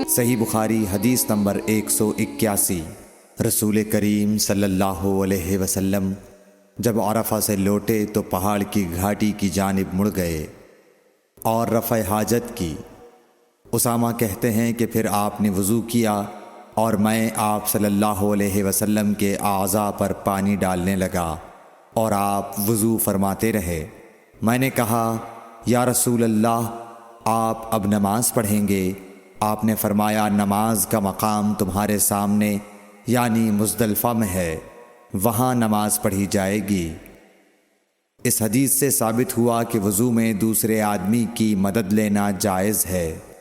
सही बुखारी हदीस नंबर 181। रसूल करीम सल्लल्लाहु अलैहि वसल्लम जब अरफा से लौटे तो पहाड़ की घाटी की जानिब मुड़ गए और रफ़ हाजत की। उसामा कहते हैं कि फिर आपने वज़ू किया और मैं आप सल्लल्लाहु अलैहि वसल्लम के आज़ा पर पानी डालने लगा और आप वज़ू फरमाते रहे। मैंने कहा, या रसूल अल्लाह, आप अब नमाज पढ़ेंगे? आपने फरमाया, नमाज का मकाम तुम्हारे सामने यानी मुज़दलिफ़ा में है, वहाँ नमाज पढ़ी जाएगी। इस हदीस से साबित हुआ कि वज़ू में दूसरे आदमी की मदद लेना जायज़ है।